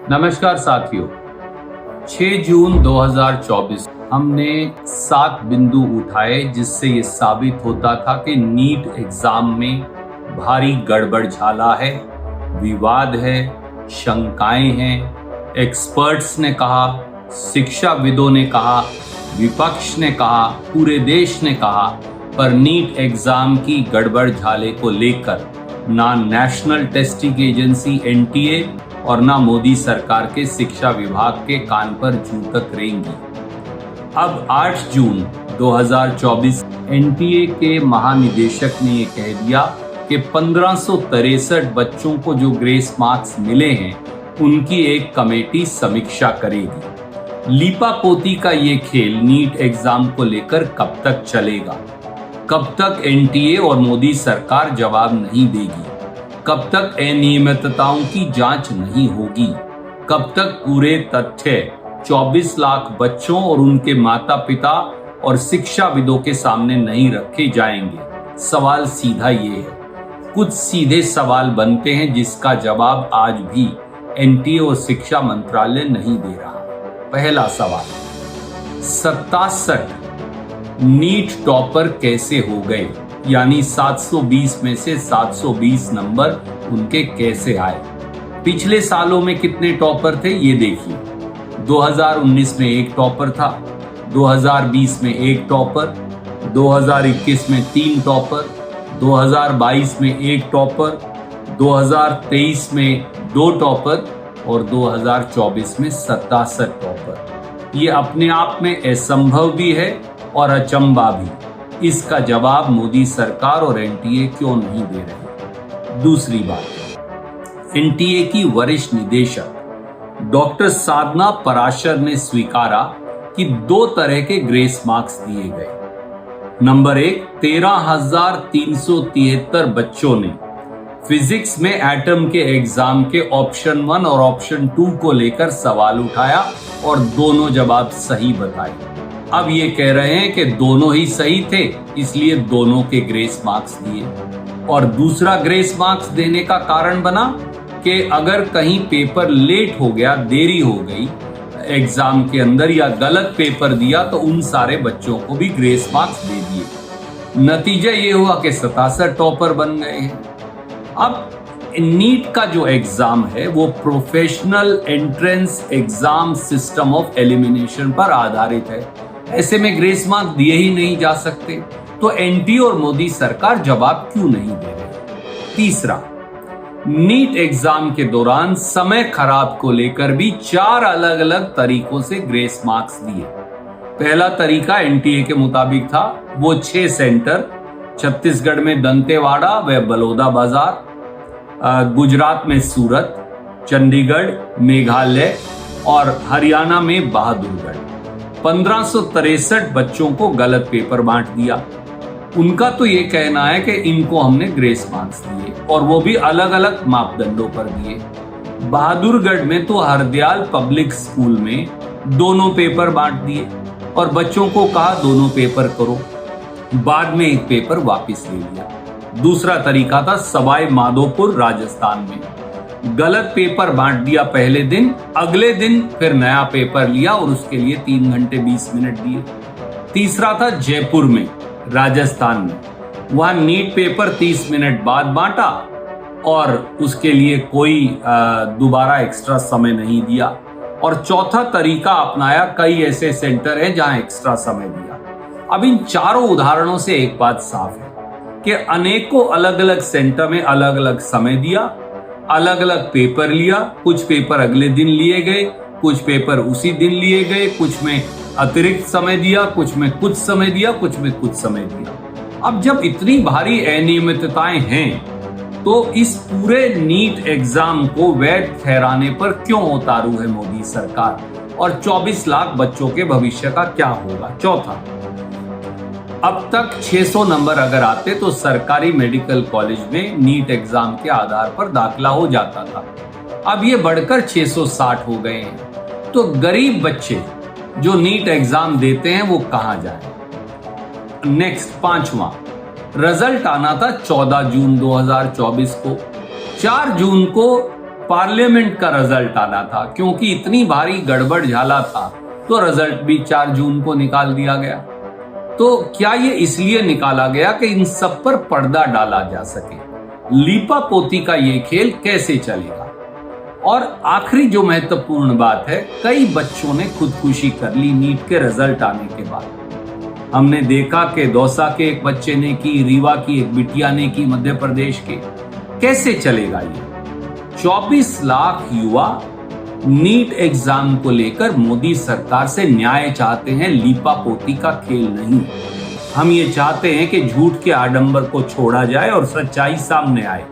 नमस्कार साथियों। 6 जून 2024 हमने 7 बिंदु उठाए जिससे ये साबित होता था कि नीट एग्जाम में भारी गड़बड़ झाला है, विवाद है, शंकाएं हैं। एक्सपर्ट्स ने कहा, शिक्षाविदों ने कहा, विपक्ष ने कहा, पूरे देश ने कहा, पर नीट एग्जाम की गड़बड़ झाले को लेकर ना नेशनल टेस्टिंग एजेंसी एनटीए और ना मोदी सरकार के शिक्षा विभाग के कान पर जूं तक रेंगी। अब 8 जून 2024 एनटीए के महानिदेशक ने ये कह दिया कि 1563 बच्चों को जो ग्रेस मार्क्स मिले हैं उनकी एक कमेटी समीक्षा करेगी। लीपापोती का ये खेल नीट एग्जाम को लेकर कब तक चलेगा? कब तक एनटीए और मोदी सरकार जवाब नहीं देगी? कब तक अनियमितताओं की जांच नहीं होगी? कब तक पूरे तथ्य 24 लाख बच्चों और उनके माता पिता और शिक्षाविदों के सामने नहीं रखे जाएंगे? सवाल सीधा ये है। कुछ सीधे सवाल बनते हैं जिसका जवाब आज भी एनटीए और शिक्षा मंत्रालय नहीं दे रहा। पहला सवाल, 67 नीट टॉपर कैसे हो गए? यानी 720 में से 720 नंबर उनके कैसे आए? पिछले सालों में कितने टॉपर थे ये देखिए। 2019 में एक टॉपर था, 2020 में एक टॉपर, 2021 में 3 टॉपर, 2022 में एक टॉपर, 2023 में 2 टॉपर और 2024 में 67 टॉपर। ये अपने आप में असंभव भी है और अचंभा भी। इसका जवाब मोदी सरकार और एनटीए क्यों नहीं दे रहे? दूसरी बात, एनटीए की वरिष्ठ निदेशक डॉक्टर साधना पराशर ने स्वीकारा कि 2 तरह के ग्रेस मार्क्स दिए गए। नंबर 1, 13,373 बच्चों ने फिजिक्स में एटम के एग्जाम के ऑप्शन 1 और ऑप्शन 2 को लेकर सवाल उठाया और दोनों जवाब सही बताए। अब ये कह रहे हैं कि दोनों ही सही थे इसलिए दोनों के ग्रेस मार्क्स दिए। और दूसरा ग्रेस मार्क्स देने का कारण बना कि अगर कहीं पेपर लेट हो गया, देरी हो गई एग्जाम के अंदर या गलत पेपर दिया तो उन सारे बच्चों को भी ग्रेस मार्क्स दे दिए। नतीजा ये हुआ कि 67 टॉपर बन गए हैं। अब नीट का जो एग्जाम है वो professional entrance exam system of elimination पर आधारित है। ऐसे में ग्रेस मार्क्स दिए ही नहीं जा सकते, तो एनटीए और मोदी सरकार जवाब क्यों नहीं दे रही? तीसरा, नीट एग्जाम के दौरान समय खराब को लेकर भी 4 अलग अलग तरीकों से ग्रेस मार्क्स दिए। पहला तरीका एनटीए के मुताबिक था, वो 6 सेंटर छत्तीसगढ़ में दंतेवाड़ा व बलौदा बाजार, गुजरात में सूरत, चंडीगढ़, मेघालय और हरियाणा में बहादुरगढ़। 1563 बच्चों को गलत पेपर बांट दिया। उनका तो ये कहना है कि इनको हमने ग्रेस मार्क्स दिए और वो भी अलग अलग मापदंडों पर दिए। बहादुरगढ़ में तो हरदयाल पब्लिक स्कूल में दोनों पेपर बांट दिए और बच्चों को कहा दोनों पेपर करो, बाद में एक पेपर वापस ले लिया। दूसरा तरीका था सवाई माधोपुर राजस्थान में, गलत पेपर बांट दिया पहले दिन, अगले दिन फिर नया पेपर लिया और उसके लिए 3 घंटे 20 मिनट दिए। तीसरा था जयपुर में राजस्थान में, वहां नीट पेपर 30 मिनट बाद बांटा और उसके लिए कोई दोबारा एक्स्ट्रा समय नहीं दिया। और चौथा तरीका अपनाया, कई ऐसे सेंटर हैं जहां एक्स्ट्रा समय दिया। अब इन चारों उदाहरणों से एक बात साफ है कि अनेकों अलग अलग सेंटर में अलग अलग समय दिया, अलग अलग पेपर लिया। कुछ पेपर अगले दिन लिए गए, कुछ पेपर उसी दिन लिए गए, कुछ में अतिरिक्त समय दिया, कुछ में कुछ समय दिया, कुछ में कुछ समय दिया। अब जब इतनी भारी अनियमितताएं हैं तो इस पूरे नीट एग्जाम को वैध ठहराने पर क्यों उतारू है मोदी सरकार? और 24 लाख बच्चों के भविष्य का क्या होगा? चौथा, अब तक 600 नंबर अगर आते तो सरकारी मेडिकल कॉलेज में नीट एग्जाम के आधार पर दाखिला हो जाता था। अब ये बढ़कर 660 हो गए हैं। तो गरीब बच्चे जो नीट एग्जाम देते हैं वो कहां जाएं? नेक्स्ट, 5वां, रिजल्ट आना था 14 जून 2024 को। 4 जून को पार्लियामेंट का रिजल्ट आना था, क्योंकि इतनी भारी गड़बड़ झाला था तो रिजल्ट भी 4 जून को निकाल दिया गया। तो क्या ये इसलिए निकाला गया कि इन सब पर पर्दा डाला जा सके? लीपा पोती का ये खेल कैसे चलेगा? और आखिरी जो महत्वपूर्ण बात है, कई बच्चों ने खुदकुशी कर ली नीट के रिजल्ट आने के बाद। हमने देखा कि दौसा के एक बच्चे ने की, रीवा की एक बिटिया ने की, मध्य प्रदेश के। कैसे चलेगा ये? 24 लाख युवा नीट एग्जाम को लेकर मोदी सरकार से न्याय चाहते हैं, लीपा पोती का खेल नहीं। हम ये चाहते हैं कि झूठ के आडंबर को छोड़ा जाए और सच्चाई सामने आए।